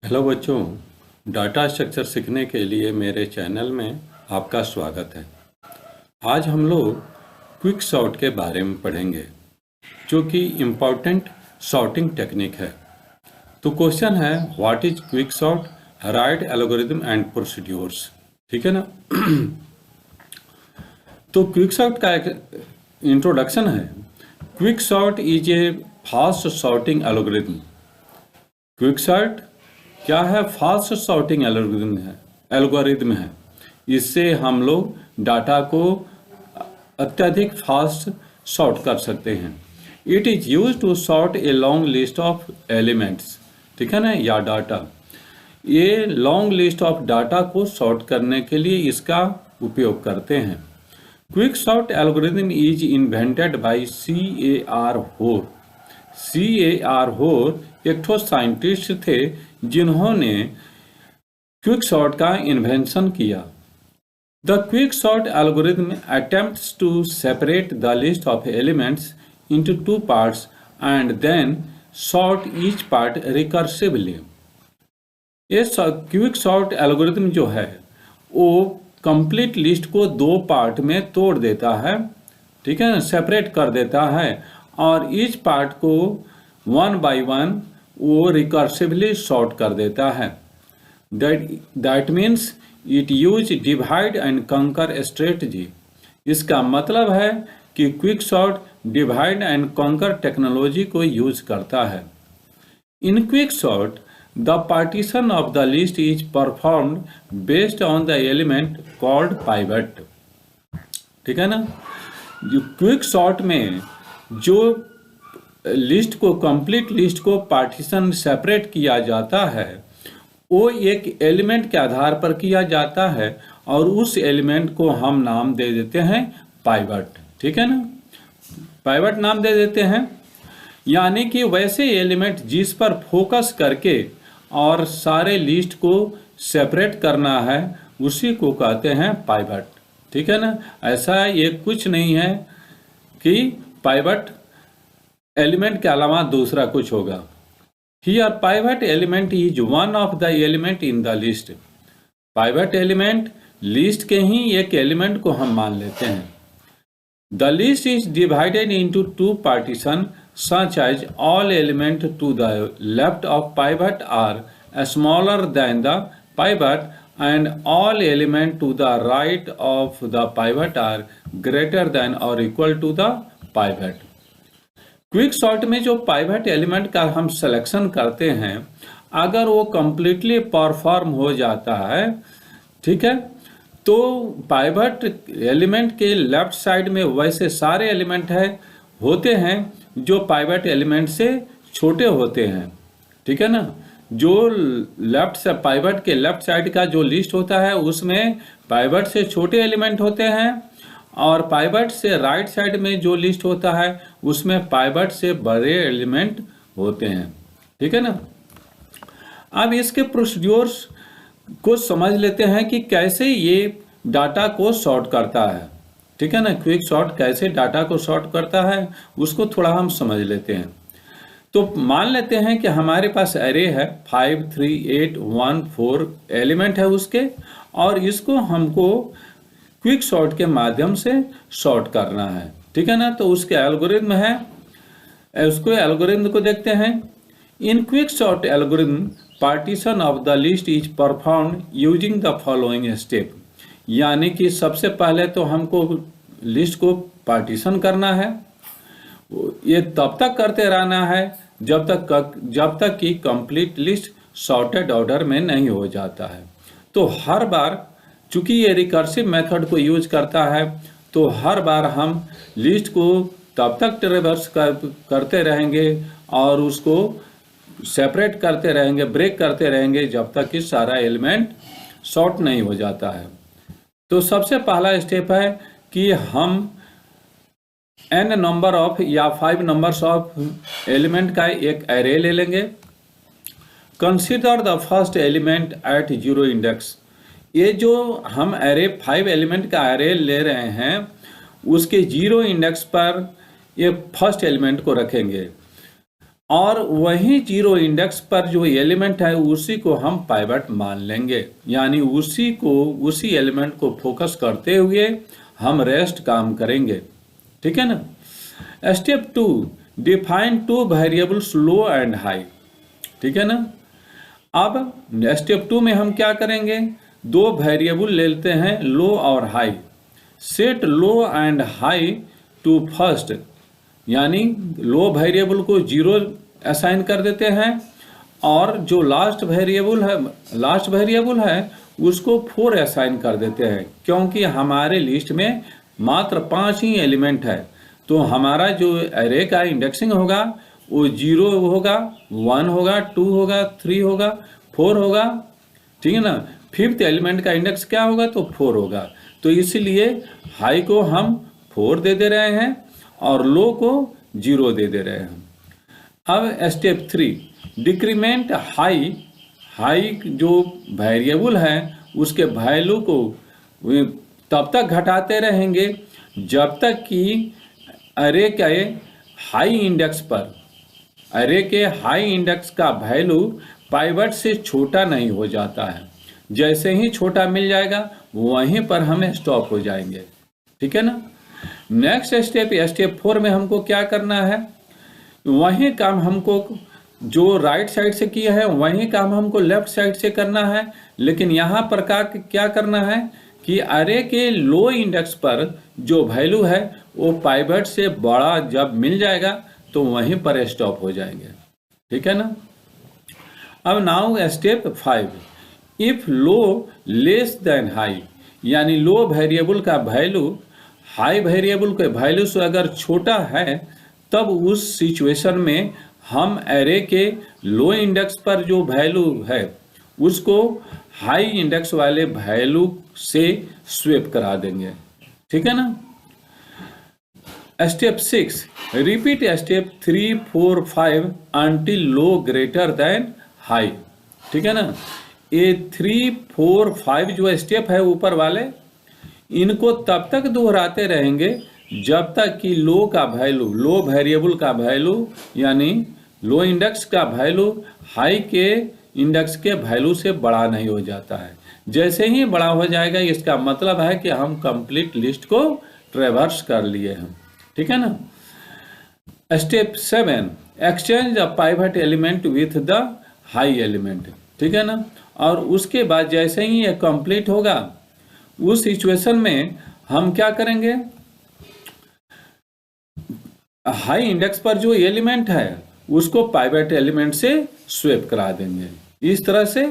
Hello बच्चों, data structure सीखने के लिए मेरे चैनल में आपका स्वागत है। आज हम लोग क्विक सॉर्ट के बारे में पढ़ेंगे, जो कि इम्पोर्टेंट सॉर्टिंग टेक्निक है। तो क्वेश्चन है, what is quick sort, right algorithm and procedures. ठीक है ना। तो क्विक सॉर्ट का एक इंट्रोडक्शन है। Quick sort is a fast sorting algorithm. Quick sort क्या है? फास्ट सॉर्टिंग एल्गोरिथम है। इससे हम लोग डाटा को अत्यधिक फास्ट सॉर्ट कर सकते हैं। It is use to sort a long list of elements. ठीक है ना, या डाटा। ये लॉन्ग लिस्ट ऑफ डाटा को सॉर्ट करने के लिए इसका उपयोग करते हैं। Quick sort algorithm is invented by C.A.R. Hoare. C.A.R. Hoare एक ठो साइंटिस्ट थे जिन्होंने क्विक सॉर्ट का इन्वेंशन किया। The quick sort algorithm attempts to separate the list of elements into two parts and then sort each part recursively. ये quick sort algorithm जो है वो कंप्लीट लिस्ट को दो पार्ट में तोड़ देता है। ठीक है ना, सेपरेट कर देता है, और ईच पार्ट को वन बाय वन वो रिकर्सिवली सॉर्ट कर देता है। That means it use divide and कंकर स्ट्रेटजी। इसका मतलब है कि क्विक सॉर्ट डिवाइड एंड कंकर टेक्नोलॉजी को यूज करता है। In quick sort the partition of the list is performed based on the element called pivot. ठीक है ना। जो क्विक सॉर्ट में जो लिस्ट को, कंप्लीट लिस्ट को पार्टीशन सेपरेट किया जाता है, वो एक एलिमेंट के आधार पर किया जाता है, और उस एलिमेंट को हम नाम दे देते हैं पाइवट। ठीक है ना, पाइवट नाम दे देते हैं। यानी कि वैसे एलिमेंट जिस पर फोकस करके और सारे लिस्ट को सेपरेट करना है, उसी को कहते हैं पाइवट। ठीक है ना। ऐसा ये कुछ नहीं है कि पाइवट एलिमेंट के अलावा दूसरा कुछ होगा। Here pivot element is one of the element in the list. Pivot element list के ही एक एलिमेंट को हम मान लेते हैं। The list is divided into two partition such as all element to the left of pivot are smaller than the pivot and all element to the right of the pivot are greater than or equal to the pivot. Quick sort में जो pivot element का हम selection करते हैं, अगर वो completely perform हो जाता है, ठीक है, तो पाइवट एलिमेंट के लेफ्ट साइड में वैसे सारे एलिमेंट होते हैं जो पाइवट एलिमेंट से छोटे होते हैं। ठीक है ना। जो लेफ्ट से पाइवट के लेफ्ट साइड का जो लिस्ट होता है, उसमें पाइवट से छोटे एलिमेंट होते हैं, और पाइवट से राइट साइड में जो लिस्ट होता है, उसमें पाइवट से बड़े एलिमेंट होते हैं। ठीक है ना। अब इसके प्रोसीड्यूर्स को समझ लेते हैं कि कैसे ये डाटा को सॉर्ट करता है। ठीक है ना, क्विक सॉर्ट कैसे डाटा को सॉर्ट करता है, उसको थोड़ा हम समझ लेते हैं। तो मान लेते हैं कि हमारे पास एरे है 5, 3, 8, 1, 4 एलिमेंट है उसके, और इसको हमको क्विक सॉर्ट के माध्यम से सॉर्ट करना है। ठीक है ना। तो उसके एल्गोरिथम है, उसको एल्गोरिथम को देखते हैं। In quick sort algorithm partition of the list is performed using the following step. यानी कि सबसे पहले तो हमको लिस्ट को पार्टीशन करना है। ये तब तक करते रहना है जब तक कि कंप्लीट लिस्ट सॉर्टेड ऑर्डर में नहीं हो जाता है। तो हर बार, चूंकि ये रिकर्सिव मेथड को यूज करता है, तो हर बार हम लिस्ट को तब तक ट्रेवर्स करते रहेंगे और उसको सेपरेट करते रहेंगे, ब्रेक करते रहेंगे, जब तक कि सारा एलिमेंट सॉर्ट नहीं हो जाता है। तो सबसे पहला स्टेप है कि हम n नंबर ऑफ या 5 नंबर्स ऑफ एलिमेंट का एक एरे ले लेंगे। Consider the first element at 0 index. ये जो हम एरे 5 एलिमेंट का एरे ले रहे हैं, उसके 0 इंडेक्स पर ये फर्स्ट एलिमेंट को रखेंगे। और वही जीरो इंडेक्स पर जो एलिमेंट है उसी को हम पाइवट इंडेक्स पर जो एलिमेंट है उसी को हम पाइवट मान लेंगे, यानी उसी एलिमेंट को फोकस करते हुए हम रेस्ट काम करेंगे। ठीक है ना। Step 2, define two variables low and high. ठीक है ना। अब स्टेप 2 में हम क्या करेंगे, दो वेरिएबल ले लेते हैं लो और high. Set low and high to first, यानी लो वेरिएबल को 0 असाइन कर देते हैं और जो लास्ट वेरिएबल है उसको 4 असाइन कर देते हैं, क्योंकि हमारे लिस्ट में मात्र 5 ही एलिमेंट है। तो हमारा जो एरे का इंडेक्सिंग होगा वो 0 होगा, 1 होगा, 2 होगा, 3 होगा, 4 होगा। ठीक है ना। फिफ्थ एलिमेंट का इंडेक्स क्या होगा, तो 4 होगा। तो इसलिए हाई को हम 4 दे रहे हैं और लो को 0 दे रहे हैं। अब स्टेप 3, डिक्रीमेंट हाई जो वेरिएबल है उसके वैल्यू को तब तक घटाते रहेंगे जब तक कि अरे के हाई इंडेक्स का वैल्यू पाइवट से छोटा नहीं हो जाता है। जैसे ही छोटा मिल जाएगा वहीं पर हमें स्टॉप हो जाएंगे। ठीक है ना। नेक्स्ट स्टेप 4 में हमको क्या करना है, वही काम हमको जो राइट साइड से किया है वही काम हमको लेफ्ट साइड से करना है। लेकिन यहाँ पर क्या करना है कि अरे के लो इंडेक्स पर जो वैल्यू है वो पाइवट से बड़ा जब मिल जाएगा तो वहीं पर स्टॉप हो जाएंगे। ठीक है ना। अब now step 5, if low less than high, यानी लो वेरिएबल का वैल्यू हाई वेरिएबल के वैल्यू से अगर छोटा है तब उस सिचुएशन में हम एरे के लो इंडेक्स पर जो वैल्यू है उसको हाई इंडेक्स वाले वैल्यू से स्वेप करा देंगे। ठीक है ना। स्टेप 6, रिपीट स्टेप 3, 4, 5 अंटिल लो ग्रेटर देन हाई। ठीक है ना। ये 3, 4, 5 जो स्टेप है ऊपर वाले, इनको तब तक दोहराते रहेंगे जब तक कि लो वेरिएबल का वैल्यू यानी लो इंडेक्स का वैल्यू हाई के इंडेक्स के वैल्यू से बड़ा नहीं हो जाता है। जैसे ही बड़ा हो जाएगा इसका मतलब है कि हम कंप्लीट लिस्ट को ट्रेवर्स कर लिए हैं। ठीक है ना। Step 7, exchange the pivot element with the high element. ठीक है ना। और उसके बाद जैसे ही ये कंप्लीट होगा उस सिचुएशन में हम क्या करेंगे, हाई इंडेक्स पर जो एलिमेंट है उसको पाइवट एलिमेंट से स्वेप करा देंगे। इस तरह से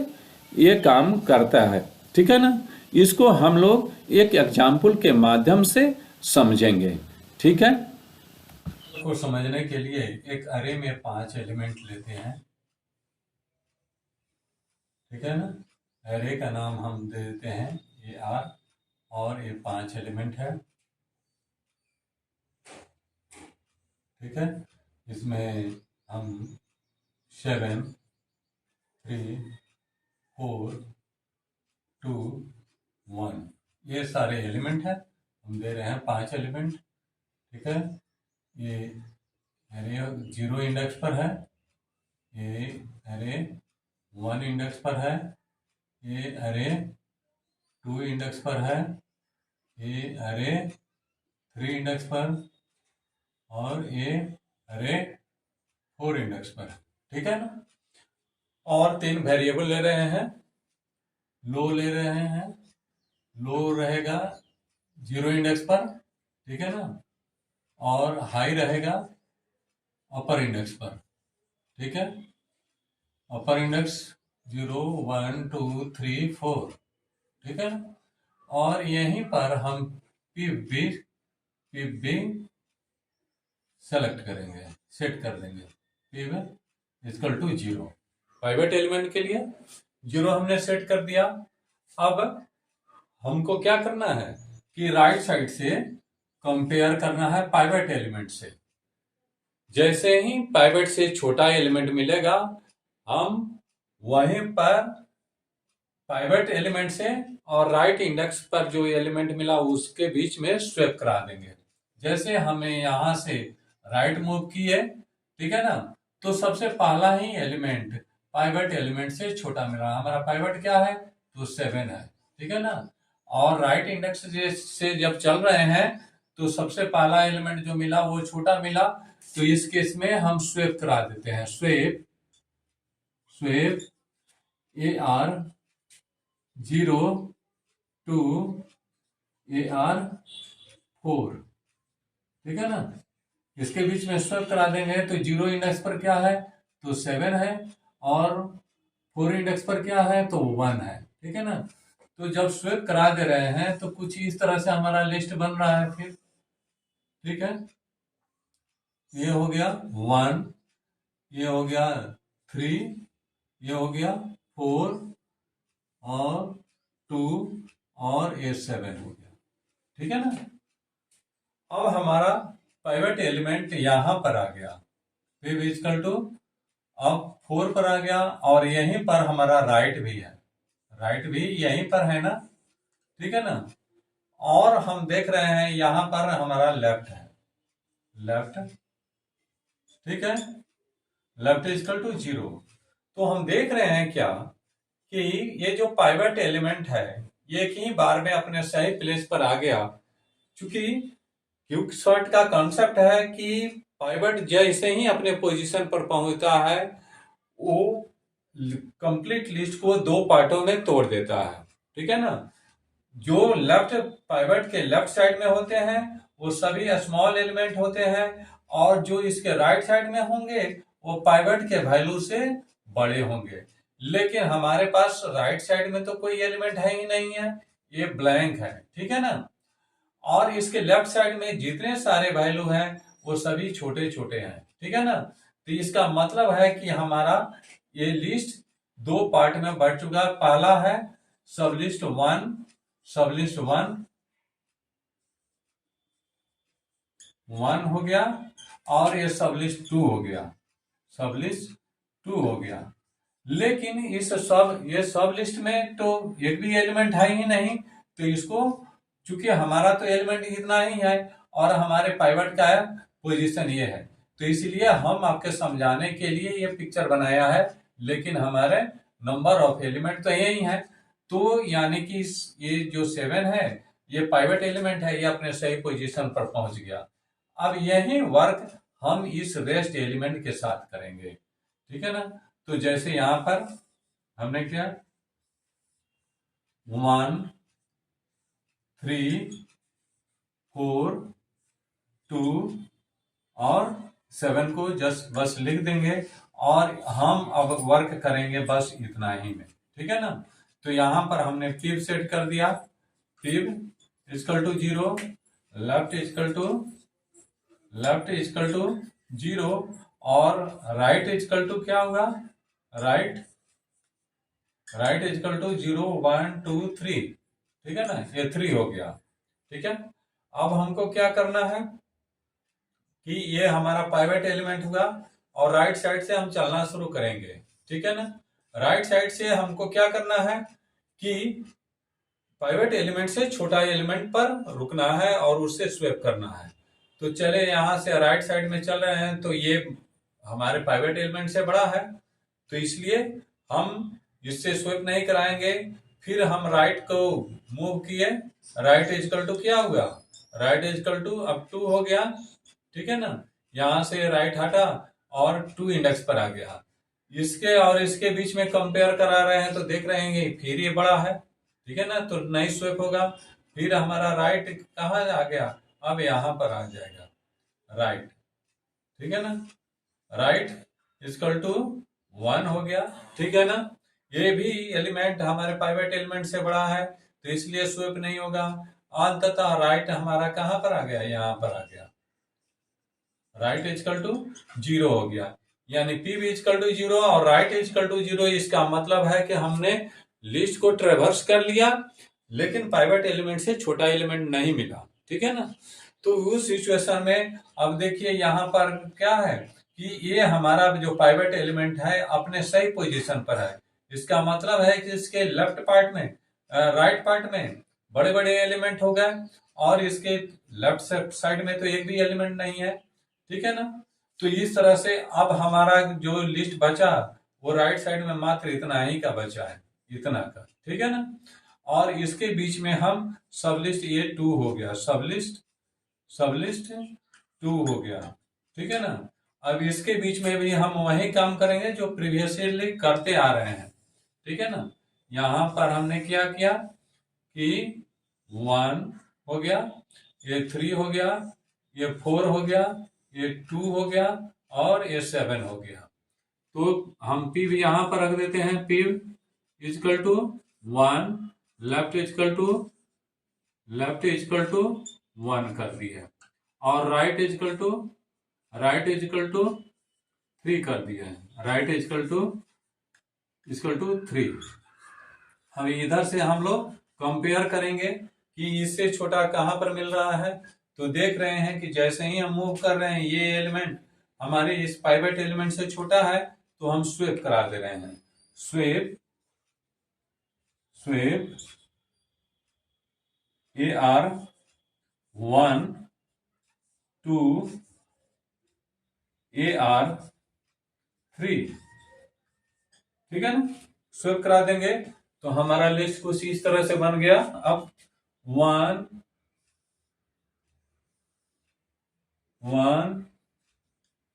ये काम करता है। ठीक है ना। इसको हम लोग एक एग्जाम्पल के माध्यम से समझेंगे। ठीक है। को समझने के लिए एक अरे में 5 एलिमेंट लेते हैं। ठीक है ना। अरे का नाम हम दे देते हैं ये आर और ये 5 एलिमेंट है। ठीक है। इसमें हम 7, 3, 4, 2, 1 ये सारे एलिमेंट है। हम दे रहे हैं 5 एलिमेंट। ठीक है। ये अरे 0 इंडेक्स पर है, ये अरे 1 इंडेक्स पर है, ये अरे 2 इंडेक्स पर है, ये अरे 3 इंडेक्स पर और ये अरे 4 इंडेक्स पर। ठीक है ना। और 3 वेरिएबल ले रहे हैं। लो ले रहे हैं, लो रहेगा 0 इंडेक्स पर। ठीक है ना। और हाई रहेगा अपर इंडेक्स पर। ठीक है। अपर इंडेक्स 0, 1, 2, 3, 4। ठीक है। और यहीं पर हम पी बी सेलेक्ट करेंगे, सेट कर देंगे। P B equal to 0 pivot element के लिए 0 हमने सेट कर दिया। अब हमको क्या करना है कि राइट साइड से कंपेयर करना है पाइवट एलिमेंट से। जैसे ही पाइवट से छोटा एलिमेंट मिलेगा हम वहीं पर पाइवट एलिमेंट से और राइट इंडेक्स पर जो एलिमेंट मिला उसके बीच में स्वेप करा देंगे। जैसे हमें यहां से राइट मूव किए, ठीक है ना, तो सबसे पहला ही एलिमेंट पाइवट एलिमेंट से छोटा मिल रहा है। हमारा पाइवट क्या है? तो 7 है, ठीक है ना। और राइट इंडेक्स से जब चल रहे हैं तो सबसे पहला एलिमेंट जो मिला वो छोटा मिला, तो इस केस में हम स्वेप करा देते हैं। स्वेप AR 0 टू AR 4, ठीक है ना। इसके बीच में स्वेप करा देंगे तो 0 इंडेक्स पर क्या है? तो 7 है, और 4 इंडेक्स पर क्या है? तो 1 है, ठीक है ना। तो जब स्वेप करा दे रहे हैं तो कुछ इस तरह से हमारा लिस्ट बन रहा है फिर, ठीक है। ये हो गया 1, ये हो गया 3, ये हो गया 4 और 2 और ये 7 हो गया, ठीक है ना। अब हमारा पाइवट एलिमेंट यहां पर आ गया, फिर इक्वल टू अब 4 पर आ गया, और यहीं पर हमारा राइट भी है, राइट भी यहीं पर है ना, ठीक है ना। और हम देख रहे हैं यहां पर हमारा लेफ्ट है, लेफ्ट, ठीक है। Left equal to 0। तो हम देख रहे हैं क्या कि ये जो पाइवट एलिमेंट है ये एक ही बार में अपने सही प्लेस पर आ गया, क्योंकि क्विकसॉर्ट का कॉन्सेप्ट है कि पाइवट जैसे ही अपने पोजीशन पर पहुंचता है वो कंप्लीट लिस्ट को दो पार्टों में तोड़ देता है, ठीक है ना। जो लेफ्ट पाइवट के लेफ्ट साइड में होते हैं वो सभी स्मॉल एलिमेंट होते हैं, और जो इसके राइट साइड में होंगे वो पाइवट के वैल्यू से बड़े होंगे। लेकिन हमारे पास राइट साइड में तो कोई एलिमेंट है ही नहीं है, ये ब्लैंक है, ठीक है ना। और इसके लेफ्ट साइड में जितने सारे वैल्यू हैं वो सभी छोटे छोटे हैं, ठीक है ना। तो इसका मतलब है कि हमारा ये लिस्ट दो पार्ट में बढ़ चुका है। पहला है सब लिस्ट 1 हो गया, और ये सब लिस्ट 2 हो गया, सब लिस्ट 2 हो गया। लेकिन इस सब लिस्ट में तो एक भी एलिमेंट है ही नहीं, तो इसको चूंकि हमारा तो एलिमेंट इतना ही है और हमारे पाइवट का पोजीशन ये है, तो इसलिए हम आपके समझाने के लिए ये पिक्चर बनाया है, लेकिन हमारे नंबर ऑफ एलिमेंट तो यही है। तो यानी कि ये जो 7 है ये पाइवट एलिमेंट है, ये अपने सही पोजीशन पर पहुंच गया। अब यही वर्क हम इस रेस्ट एलिमेंट के साथ करेंगे, ठीक है ना। तो जैसे यहां पर हमने क्या 1 3 4 2 और 7 को जस्ट बस लिख देंगे, और हम अब वर्क करेंगे बस इतना ही में, ठीक है ना। तो यहां पर हमने फिब सेट कर दिया, फिब equal to 0, left equal to 0, और राइट इक्वल टू क्या होगा? राइट इक्वल टू 0 1 2 3, ठीक है ना। ये 3 हो गया, ठीक है। अब हमको क्या करना है कि ये हमारा पाइवट एलिमेंट हुआ, और राइट साइड से हम चलना शुरू करेंगे, ठीक है ना। राइट साइड से हमको क्या करना है कि पाइवट एलिमेंट से छोटा एलिमेंट पर रुकना है और उससे स्वेप करना है। तो चले यहां से राइट साइड में चल रहे हैं, तो ये हमारे पाइवट एलिमेंट से बड़ा है, तो इसलिए हम इससे स्वेप नहीं कराएंगे। फिर हम राइट को मूव किए, राइट इक्वल टू क्या हुआ? राइट इक्वल टू अब 2 हो गया, ठीक है ना। यहां से राइट हटा और 2 इंडेक्स पर आ गया। इसके और इसके बीच में कंपेयर करा रहे हैं तो देख रहे हैं फिर ये बड़ा है, ठीक है ना, तो नहीं स्वेप होगा। फिर हमारा राइट कहाँ आ गया? अब यहां पर आ जाएगा राइट, ठीक है ना। राइट इक्वल टू 1 हो गया, ठीक है ना। ये भी एलिमेंट हमारे पाइवट एलिमेंट से बड़ा है, तो इसलिए स्वेप नहीं होगा। अंततः राइट हमारा कहां पर आ गया? यहां पर आ गया, राइट इक्वल टू 0 हो गया। यानी पी भी इक्वल टू 0 और राइट इक्वल टू 0। इसका मतलब है कि हमने लिस्ट को ट्रेवर्स कर लिया, लेकिन पाइवट एलिमेंट से छोटा एलिमेंट नहीं मिला, ठीक है ना। तो उस सिचुएशन में अब देखिए यहाँ पर क्या है कि ये हमारा जो पाइवट एलिमेंट है अपने सही पोजीशन पर है। इसका मतलब है कि इसके लेफ्ट पार्ट में राइट पार्ट में बड़े बड़े एलिमेंट हो गए, और इसके लेफ्ट साइड में तो एक भी एलिमेंट नहीं है, ठीक है ना। तो इस तरह से अब हमारा जो लिस्ट बचा वो राइट साइड में मात्र इतना ही का बचा है, इतना का, ठीक है ना। और इसके बीच में हम सब लिस्ट, ये 2 हो गया, सब लिस्ट 2 हो गया, ठीक है ना। अब इसके बीच में भी हम वही काम करेंगे जो प्रीवियसली करते आ रहे हैं, ठीक है ना। यहाँ पर हमने क्या किया कि 1 हो गया, ये 3 हो गया, ये 4 हो गया, ये 2 हो गया और ये 7 हो गया। तो हम पी भी यहाँ पर रख देते हैं, P equal to 1, left equal to 1 कर दिया और राइट इजकल टू 3 कर दिया है, राइट इजकल टू 3। अब इधर से हम लोग कंपेयर करेंगे कि इससे छोटा कहाँ पर मिल रहा है। तो देख रहे हैं कि जैसे ही हम मूव कर रहे हैं ये एलिमेंट हमारे इस पाइवेट एलिमेंट से छोटा है, तो हम स्वेप करा दे रहे हैं, स्वेप AR1 to AR3, ठीक है ना। स्वेप करा देंगे तो हमारा लिस्ट कुछ इस तरह से बन गया। अब 1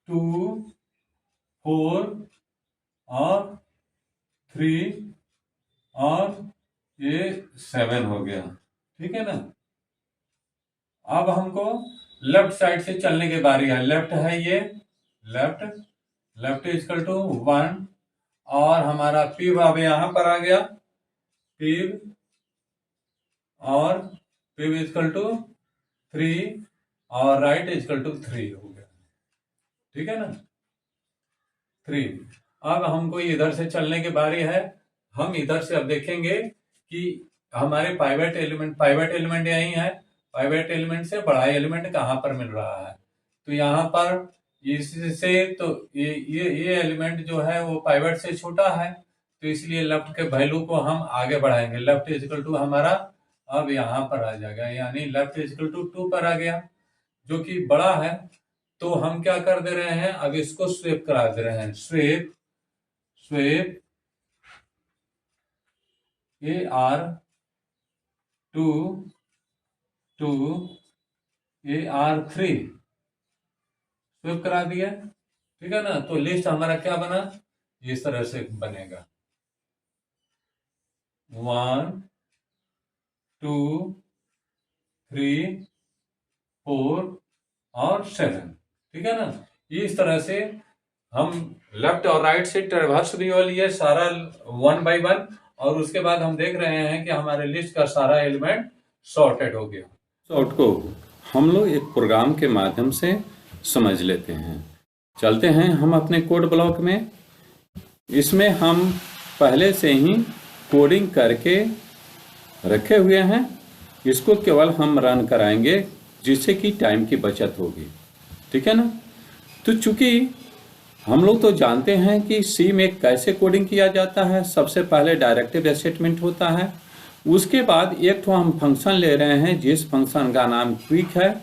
2 4 और 3 और ये 7 हो गया, ठीक है ना। अब हमको लेफ्ट साइड से चलने की बारी है। लेफ्ट है ये, लेफ्ट इजकल टू 1 और हमारा पीव अब यहां पर आ गया, पीव इजकल टू 3 और राइट इजकल टू 3 हो गया, ठीक है ना, 3। अब हमको इधर से चलने की बारी है। हम इधर से अब देखेंगे कि हमारे पाइवेट एलिमेंट यही है, पाइवेट एलिमेंट से बड़ा एलिमेंट कहाँ पर मिल रहा है। तो यहाँ पर इससे तो ये एलिमेंट जो है वो पाइवेट से छोटा है, तो इसलिए लेफ्ट के वैल्यू को हम आगे बढ़ाएंगे। लेफ्ट इजकल टू हमारा अब यहाँ पर आ जाएगा, यानी लेफ्ट इजकल टू 2 पर आ गया, जो कि बड़ा है। तो हम क्या कर दे रहे हैं, अब इसको स्वेप करा दे रहे हैं, swap AR2 to AR3 swap करा दिया, ठीक है ना। तो लिस्ट हमारा क्या बना, इस तरह से बनेगा 1 2 3 4 और 7, ठीक है ना। इस तरह से हम लेफ्ट और राइट से ट्रैवर्स भी हो लिए सारा 1 by 1, और उसके बाद हम देख रहे हैं कि हमारे लिस्ट का सारा एलिमेंट सॉर्टेड हो गया। सॉर्ट को हम लोग एक प्रोग्राम के माध्यम से समझ लेते हैं। चलते हैं हम अपने कोड ब्लॉक में। इसमें हम पहले से ही कोडिंग करके रखे हुए हैं, इसको केवल हम रन कराएंगे जिससे कि टाइम की बचत होगी, ठीक है ना। तो चूंकि हम लोग तो जानते हैं कि सी में कैसे कोडिंग किया जाता है। सबसे पहले डायरेक्टिव स्टेटमेंट होता है, उसके बाद एक तो हम फंक्शन ले रहे हैं जिस फंक्शन का नाम क्विक है,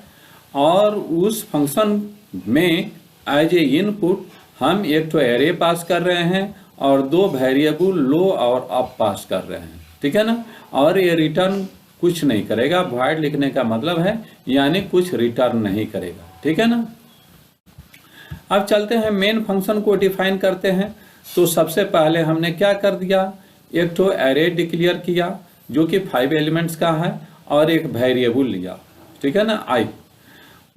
और उस फंक्शन में एज ए इनपुट हम एक तो एरे पास कर रहे हैं और 2 वेरिएबल लो और अप पास कर रहे हैं, ठीक है ना। और ये रिटर्न कुछ नहीं करेगा, वॉइड लिखने का मतलब है यानी कुछ रिटर्न नहीं करेगा, ठीक है ना। अब चलते हैं मेन फंक्शन को डिफाइन करते हैं। तो सबसे पहले हमने क्या कर दिया, एक तो एरे डिक्लेयर किया जो कि 5 एलिमेंट्स का है और एक वेरिएबल लिया, ठीक है ना, आई।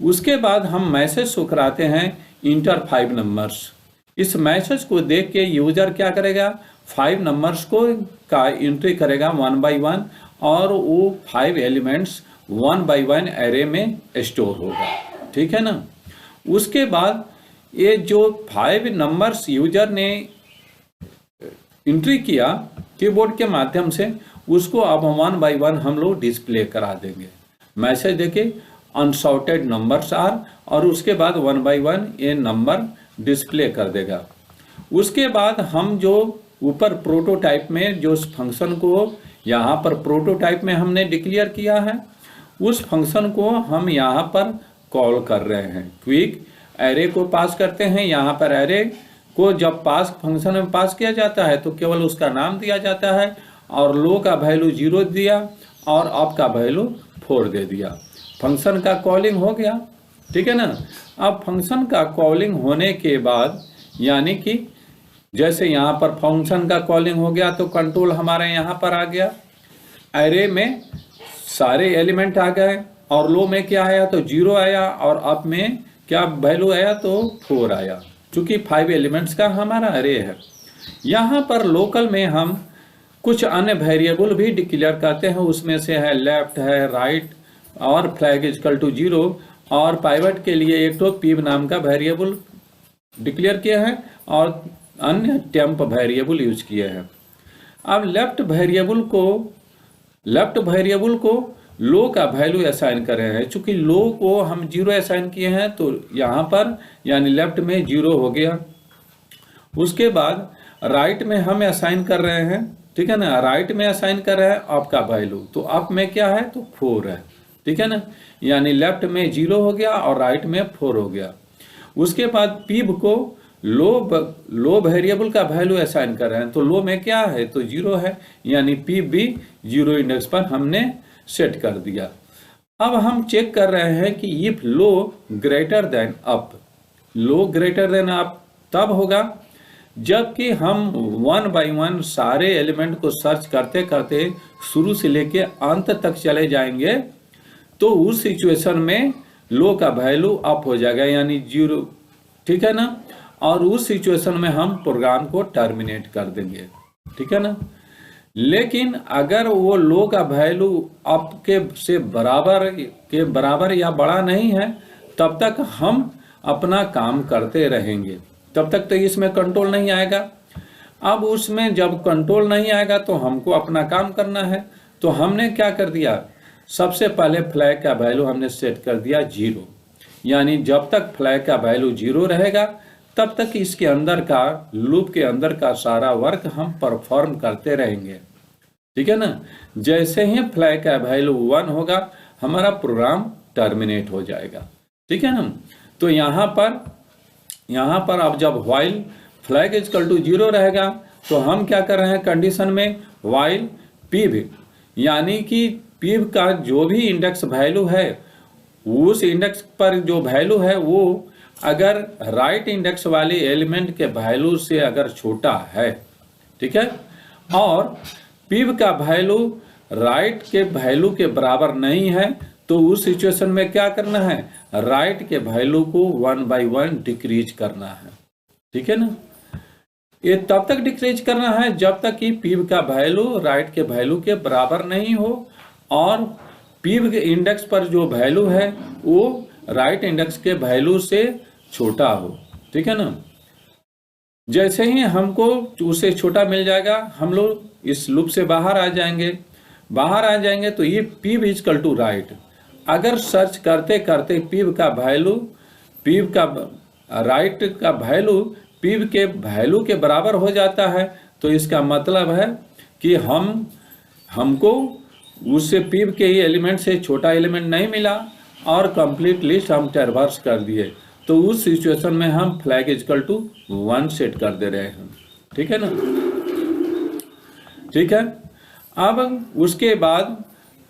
उसके बाद हम मैसेज शो कराते हैं इंटर 5 नंबर्स। इस मैसेज को देख के यूजर क्या करेगा, 5 नंबर्स को का एंट्री करेगा 1 by 1 और वो 5 एलिमेंट्स 1 by 1 एरे में स्टोर होगा, ठीक है ना। उसके बाद ये जो 5 नंबर्स यूजर ने एंट्री किया कीबोर्ड के माध्यम से, उसको अब 1 by 1 हम लोग डिस्प्ले करा देंगे। मैसेज देके अनसॉर्टेड नंबर्स आर, और उसके बाद 1 by 1 ये नंबर डिस्प्ले कर देगा। उसके बाद हम जो ऊपर प्रोटोटाइप में जो फंक्शन को यहाँ पर प्रोटोटाइप में हमने डिक्लेयर किया है, उस फंक्शन को हम यहाँ पर कॉल कर रहे हैं, क्विक एरे को पास करते हैं। यहाँ पर एरे को जब पास फंक्शन में पास किया जाता है तो केवल उसका नाम दिया जाता है, और लो का वैल्यू 0 दिया और अप का वैल्यू 4 दे दिया। फंक्शन का कॉलिंग हो गया, ठीक है ना। अब फंक्शन का कॉलिंग होने के बाद, यानी कि जैसे यहाँ पर फंक्शन का कॉलिंग हो गया तो कंट्रोल हमारे यहाँ पर आ गया, एरे में सारे एलिमेंट आ गए, और लो में क्या आया तो 0 आया, और अप में क्या वैल्यू आया तो 4 आया, चूंकि 5 एलिमेंट्स का हमारा एरे है। यहाँ पर लोकल में हम कुछ अन्य वेरिएबल भी डिक्लेयर करते हैं, उसमें से है लेफ्ट, है राइट, और फ्लैग इक्वल टू 0, और पाइवट के लिए एक तो पीव नाम का वेरिएबल डिक्लेयर किया है, और अन्य टेम्प वेरिएबल यूज किए हैं। अब लेफ्ट वेरिएबल को लो का वैल्यू असाइन कर रहे हैं, चूंकि लो को हम 0 असाइन किए हैं तो यहाँ पर यानी लेफ्ट में 0 हो गया। उसके बाद राइट में हम असाइन कर रहे हैं, ठीक है ना, राइट में असाइन कर रहे हैं अप का वैल्यू, तो अप में क्या है तो 4 है, ठीक है ना, यानी लेफ्ट में 0 हो गया और राइट में 4 हो गया। उसके बाद पीव को लो वेरिएबल का वैल्यू असाइन कर रहे हैं, तो लो में क्या है तो 0 है, यानी पीव भी 0 इंडेक्स पर हमने सेट कर दिया। अब हम चेक कर रहे हैं कि if low greater than up, low greater than up तब होगा जबकि हम 1 बाय 1 सारे एलिमेंट को सर्च करते करते शुरू से लेके अंत तक चले जाएंगे, तो उस सिचुएशन में लो का वैल्यू अप हो जाएगा, यानी 0, ठीक है ना, और उस सिचुएशन में हम प्रोग्राम को टर्मिनेट कर देंगे, ठीक है ना। लेकिन अगर वो लो का वैल्यू अप के बराबर या बड़ा नहीं है, तब तक हम अपना काम करते रहेंगे, तब तक तो इसमें कंट्रोल नहीं आएगा। अब उसमें जब कंट्रोल नहीं आएगा तो हमको अपना काम करना है, तो हमने क्या कर दिया, सबसे पहले फ्लैग का वैल्यू हमने सेट कर दिया 0, यानी जब तक फ्लैग का वैल्यू 0 रहेगा तब तक इसके अंदर का लूप के अंदर का सारा वर्क हम परफॉर्म करते रहेंगे, ठीक है ना। जैसे ही फ्लैग का वैल्यू 1 होगा हमारा प्रोग्राम टर्मिनेट हो जाएगा, ठीक है ना। तो यहाँ पर अब जब व्हाइल फ्लैग इक्वल टू 0 रहेगा तो हम क्या कर रहे हैं कंडीशन में, व्हाइल पीव, यानी कि पीव का जो भी इंडेक्स वैल्यू है उस इंडेक्स पर जो वैल्यू है वो अगर राइट इंडेक्स वाले एलिमेंट के वैल्यू से अगर छोटा है, ठीक है, और पीव का वैल्यू राइट के वैल्यू के बराबर नहीं है, तो उस सिचुएशन में क्या करना है, राइट के वैल्यू को 1 बाय 1 डिक्रीज करना है, ठीक है ना। ये तब तक डिक्रीज करना है जब तक कि पीव का वैल्यू राइट के वैल्यू के बराबर नहीं हो, और पीव के इंडेक्स पर जो वैल्यू है वो राइट इंडेक्स के वैल्यू से छोटा हो, ठीक है ना। जैसे ही हमको उससे छोटा मिल जाएगा हम लोग इस लूप से बाहर आ जाएंगे तो ये पीव इक्वल टू राइट, अगर सर्च करते करते पीव का राइट का वैल्यू पीव के वैल्यू के बराबर हो जाता है, तो इसका मतलब है कि हमको उससे पीव के ही एलिमेंट से छोटा एलिमेंट नहीं मिला और कंप्लीट लिस्ट हम ट्रैवर्स कर दिए, तो उस सिचुएशन में हम फ्लैग इक्वल टू 1 सेट कर दे रहे हैं, ठीक है ना, ठीक है। अब उसके बाद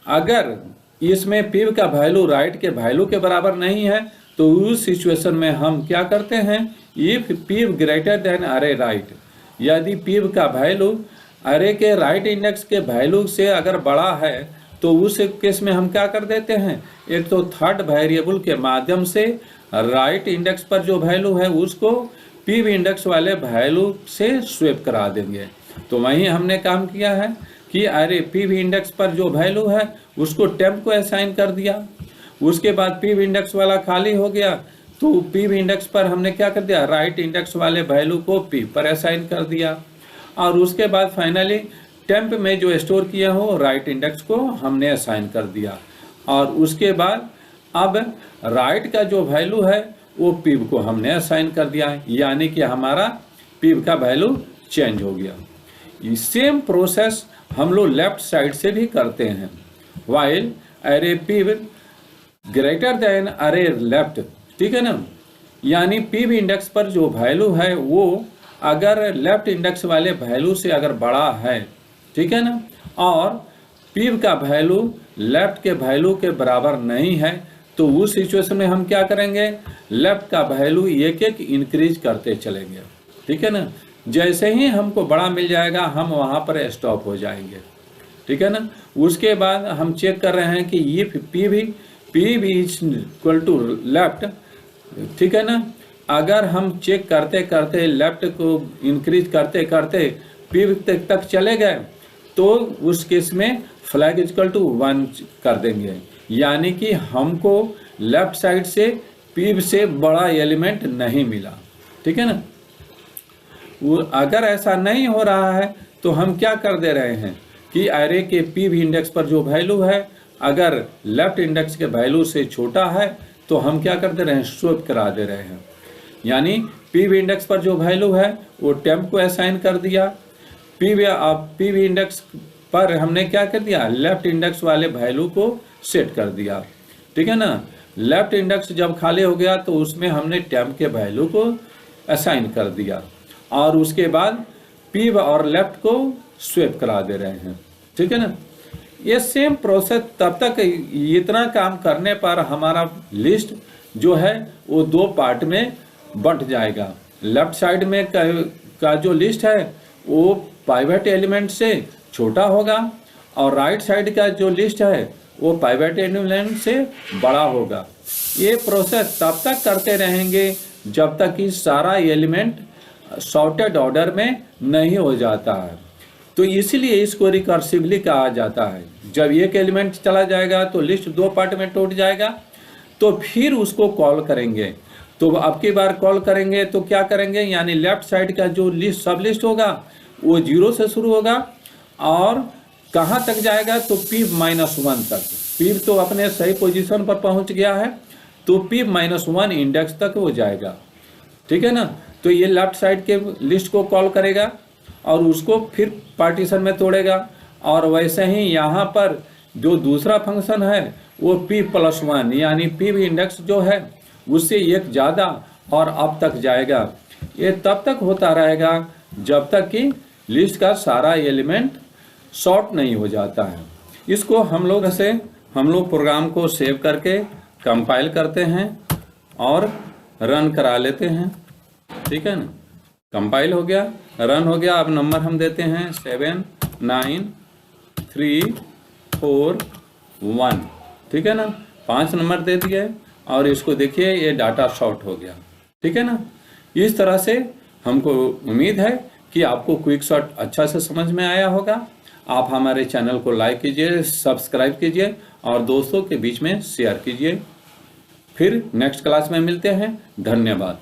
अगर इसमें पीव का वैल्यू राइट के वैल्यू के बराबर नहीं है तो उस सिचुएशन में हम क्या करते हैं, इफ पीव ग्रेटर देन अरे राइट, यदि पीव का वैल्यू अरे के राइट इंडेक्स के वैल्यू से अगर बड़ा है तो उस केस में हम क्या कर देते हैं, एक तो थर्ड वेरिएबल के माध्यम से राइट इंडेक्स पर जो वैल्यू है उसको पीव इंडेक्स वाले वैल्यू से स्वैप करा देंगे। तो वहीं हमने काम किया है कि अरे पीव इंडेक्स पर जो वैल्यू है उसको टेम्प को असाइन कर दिया, उसके बाद पीव इंडेक्स वाला खाली हो गया तो पीव इंडेक्स पर हमने क्या कर दिया, राइट इंडेक्स वाले वैल्यू को पीव पर असाइन कर दिया, और उसके बाद फाइनली टेम्प में जो स्टोर किया हो राइट इंडेक्स को हमने असाइन कर दिया, और उसके बाद अब राइट का जो वैल्यू है वो पीव को हमने असाइन कर दिया, यानी कि हमारा पीव का वैल्यू चेंज हो गया। सेम प्रोसेस हम लोग लेफ्ट साइड से भी करते हैं, वाइल अरे पीव ग्रेटर देन अरे लेफ्ट, ठीक है ना, यानी पीवी इंडेक्स पर जो वैल्यू है वो अगर लेफ्ट इंडेक्स वाले वैल्यू से अगर बड़ा है, ठीक है ना, और पीव का वैल्यू लेफ्ट के वैल्यू के बराबर नहीं है, तो उस सिचुएशन में हम क्या करेंगे, लेफ्ट का वैल्यू एक एक इंक्रीज करते चलेंगे, ठीक है ना। जैसे ही हमको बड़ा मिल जाएगा हम वहाँ पर स्टॉप हो जाएंगे, ठीक है ना। उसके बाद हम चेक कर रहे हैं कि ये पी भी इज इक्वल टू लेफ्ट, ठीक है ना। अगर हम चेक करते करते लेफ्ट को इंक्रीज करते करते पी तक चले गए तो उस केस में फ्लैग इक्वल टू 1 कर देंगे, यानी कि हमको लेफ्ट साइड से पी से बड़ा एलिमेंट नहीं मिला, ठीक है ना। अगर ऐसा नहीं हो रहा है तो हम क्या कर दे रहे हैं कि एरे के पी भी इंडेक्स पर जो वैल्यू है अगर लेफ्ट इंडेक्स के वैल्यू से छोटा है तो हम क्या कर दे रहे हैं, स्वैप करा दे रहे हैं। यानी पी भी इंडेक्स पर जो वैल्यू है वो टेम्प को असाइन कर दिया, पी भी इंडेक्स पर हमने क्या कर दिया, लेफ्ट इंडेक्स वाले वैल्यू को सेट कर दिया, ठीक है ना। लेफ्ट इंडेक्स जब खाली हो गया तो उसमें हमने टेम्प के वैल्यू को असाइन कर दिया और उसके बाद पी और लेफ्ट को स्वैप करा दे रहे हैं, ठीक है ना। ये सेम प्रोसेस तब तक, इतना काम करने पर हमारा लिस्ट जो है वो 2 पार्ट में बंट जाएगा। लेफ्ट साइड में का जो लिस्ट है वो पाइवट एलिमेंट से छोटा होगा और राइट साइड का जो लिस्ट है वो पाइवट एलिमेंट से बड़ा होगा। ये प्रोसेस तब तक करते रहेंगे जब तक कि सारा एलिमेंट सॉर्टेड ऑर्डर में नहीं हो जाता है। तो इसीलिए इसको रिकर्सिवली कहा जाता है। जब एक एलिमेंट चला जाएगा तो लिस्ट 2 पार्ट में टूट जाएगा, तो फिर उसको कॉल करेंगे। तो अब की बार कॉल करेंगे तो क्या करेंगे, यानी लेफ्ट साइड का जो लिस्ट सब लिस्ट होगा वो 0 से शुरू होगा और कहाँ तक जाएगा, तो p-1 तक। p तो अपने सही पोजीशन पर पहुंच गया है तो p-1 इंडेक्स तक वो जाएगा, ठीक है ना। तो ये लेफ्ट साइड के लिस्ट को कॉल करेगा और उसको फिर पार्टीशन में तोड़ेगा और वैसे ही यहाँ पर जो दूसरा फंक्शन है वो p+1 यानी p भी इंडेक्स जो है उससे एक ज़्यादा और अब तक जाएगा। ये तब तक होता रहेगा जब तक कि लिस्ट का सारा एलिमेंट शॉर्ट नहीं हो जाता है। इसको हम लोग प्रोग्राम को सेव करके कंपाइल करते हैं और रन करा लेते हैं, ठीक है ना। कंपाइल हो गया, रन हो गया। अब नंबर हम देते हैं 7 9 3 4 1, ठीक है ना। 5 नंबर दे दिए और इसको देखिए ये डाटा शॉर्ट हो गया, ठीक है ना। इस तरह से हमको उम्मीद है कि आपको क्विक सॉर्ट अच्छा से समझ में आया होगा। आप हमारे चैनल को लाइक कीजिए, सब्सक्राइब कीजिए और दोस्तों के बीच में शेयर कीजिए। फिर नेक्स्ट क्लास में मिलते हैं। धन्यवाद।